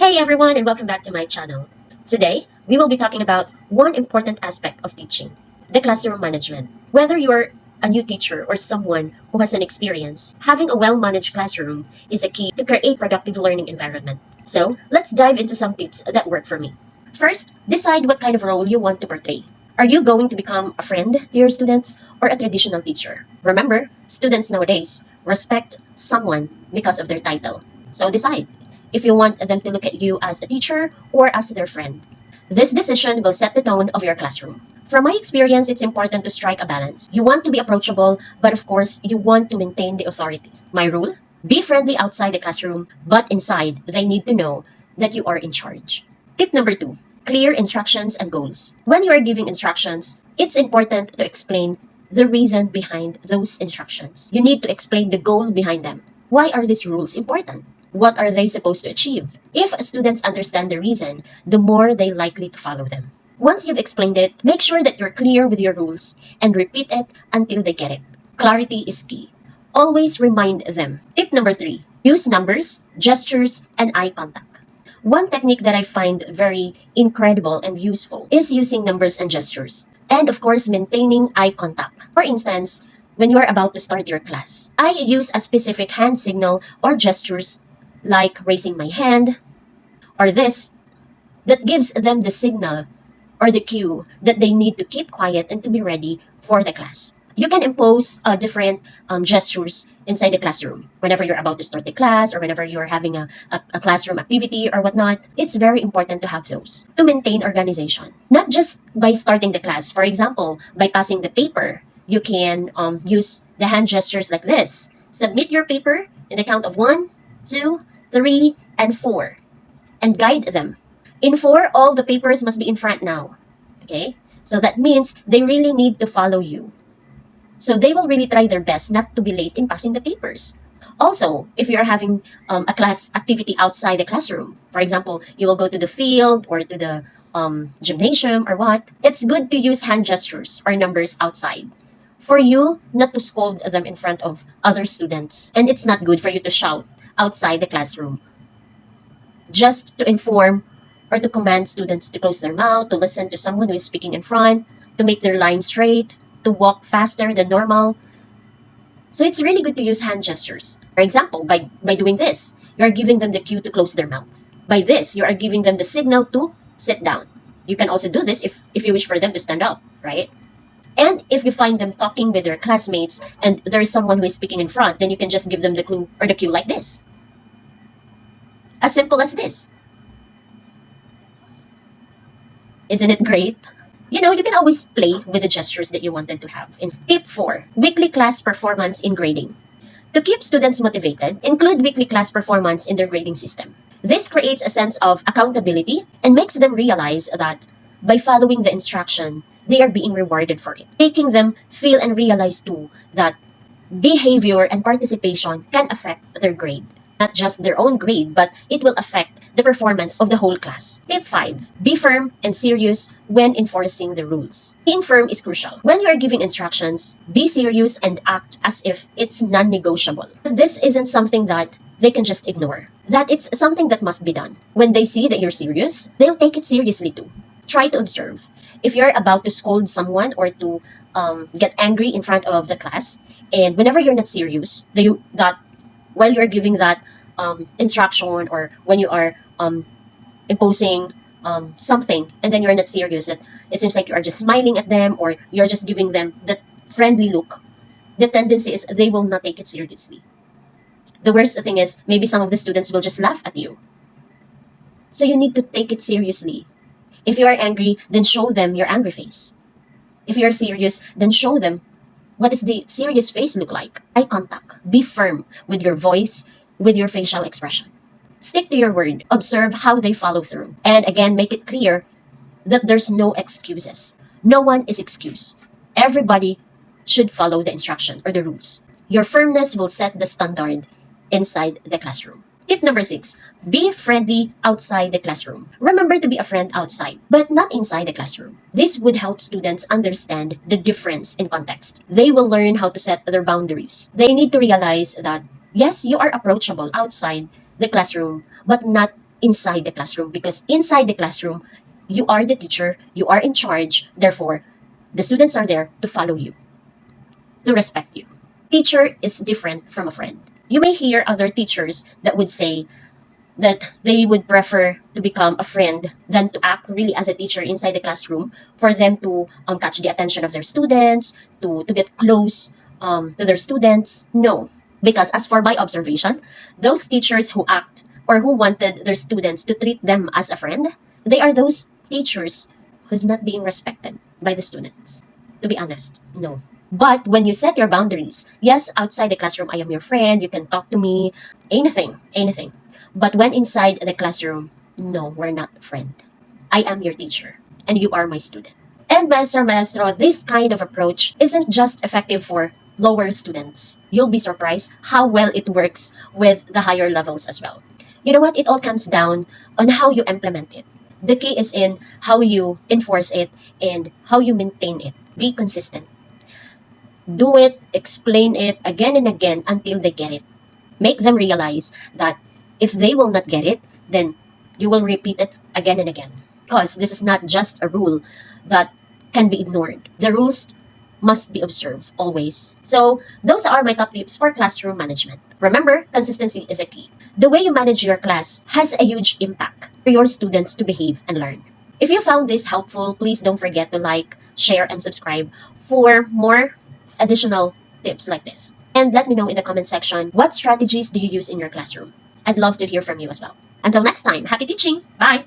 Hey everyone, and welcome back to my channel. Today, we will be talking about one important aspect of teaching, the classroom management. Whether you're a new teacher or someone who has an experience, having a well-managed classroom is a key to create productive learning environment. So, let's dive into some tips that work for me. First, decide what kind of role you want to portray. Are you going to become a friend to your students or a traditional teacher? Remember, students nowadays respect someone because of their title. So decide if you want them to look at you as a teacher or as their friend. This decision will set the tone of your classroom. From my experience, it's important to strike a balance. You want to be approachable, but of course, you want to maintain the authority. My rule? Be friendly outside the classroom, but inside, they need to know that you are in charge. Tip number 2. Clear instructions and goals. When you are giving instructions, it's important to explain the reason behind those instructions. You need to explain the goal behind them. Why are these rules important? What are they supposed to achieve? If students understand the reason, the more they likely to follow them. Once you've explained it, make sure that you're clear with your rules and repeat it until they get it. Clarity is key. Always remind them. Tip number 3. Use numbers, gestures, and eye contact. One technique that I find very incredible and useful is using numbers and gestures. And of course, maintaining eye contact. For instance, when you are about to start your class, I use a specific hand signal or gestures like raising my hand or this that gives them the signal or the cue that they need to keep quiet and to be ready for the class. You can impose different gestures inside the classroom. Whenever you're about to start the class or whenever you're having a classroom activity or whatnot, it's very important to have those to maintain organization. Not just by starting the class. For example, by passing the paper, you can use the hand gestures like this. Submit your paper in the count of 1, 2, 3, and 4 and guide them. In 4, all the papers must be in front now. Okay? So that means they really need to follow you. So they will really try their best not to be late in passing the papers. Also, if you're having a class activity outside the classroom, for example, you will go to the field or to the gymnasium or what, it's good to use hand gestures or numbers outside for you not to scold them in front of other students. And it's not good for you to shout outside the classroom. Just to inform or to command students to close their mouth, to listen to someone who is speaking in front, to make their line straight, to walk faster than normal. So it's really good to use hand gestures. For example, by doing this, you are giving them the cue to close their mouth. By this, you are giving them the signal to sit down. You can also do this if you wish for them to stand up, right? And if you find them talking with their classmates and there is someone who is speaking in front, then you can just give them the clue or the cue like this. As simple as this. Isn't it great? You know, you can always play with the gestures that you wanted to have. Tip 4. Weekly class performance in grading. To keep students motivated, include weekly class performance in their grading system. This creates a sense of accountability and makes them realize that by following the instruction, they are being rewarded for it, making them feel and realize too that behavior and participation can affect their grade. Not just their own grade, but it will affect the performance of the whole class. Tip 5. Be firm and serious when enforcing the rules. Being firm is crucial. When you are giving instructions, be serious and act as if it's non-negotiable. This isn't something that they can just ignore. That it's something that must be done. When they see that you're serious, they'll take it seriously too. Try to observe. If you're about to scold someone or to get angry in front of the class, and whenever you're not serious, while you're giving that instruction or when you are imposing something and then you're not serious, that it seems like you are just smiling at them or you're just giving them that friendly look, the tendency is they will not take it seriously. The worst thing is maybe some of the students will just laugh at you. So you need to take it seriously. If you are angry, then show them your angry face. If you're serious, then show them what does the serious face look like. Eye contact. Be firm with your voice, with your facial expression. Stick to your word. Observe how they follow through. And again, make it clear that there's no excuses. No one is excused. Everybody should follow the instruction or the rules. Your firmness will set the standard inside the classroom. Tip number 6. Be friendly outside the classroom. Remember to be a friend outside, but not inside the classroom. This would help students understand the difference in context. They will learn how to set their boundaries. They need to realize that, yes, you are approachable outside the classroom, but not inside the classroom, because inside the classroom, you are the teacher, you are in charge, therefore, the students are there to follow you, to respect you. Teacher is different from a friend. You may hear other teachers that would say that they would prefer to become a friend than to act really as a teacher inside the classroom, for them to catch the attention of their students, to get close to their students. No, because as for my observation, those teachers who act or who wanted their students to treat them as a friend, they are those teachers who's not being respected by the students. To be honest, no. But when you set your boundaries, yes, outside the classroom, I am your friend, you can talk to me, anything, anything. But when inside the classroom, no, we're not a friend. I am your teacher, and you are my student. And maestro, this kind of approach isn't just effective for lower students. You'll be surprised how well it works with the higher levels as well. You know what? It all comes down on how you implement it. The key is in how you enforce it and how you maintain it. Be consistent. Do it, explain it again and again until they get it. Make them realize that if they will not get it, then you will repeat it again and again. Because this is not just a rule that can be ignored. The rules must be observed always. So, those are my top tips for classroom management. Remember, consistency is a key. The way you manage your class has a huge impact for your students to behave and learn. If you found this helpful, please don't forget to like, share, and subscribe for more additional tips like this. And let me know in the comment section, what strategies do you use in your classroom? I'd love to hear from you as well. Until next time, happy teaching! Bye!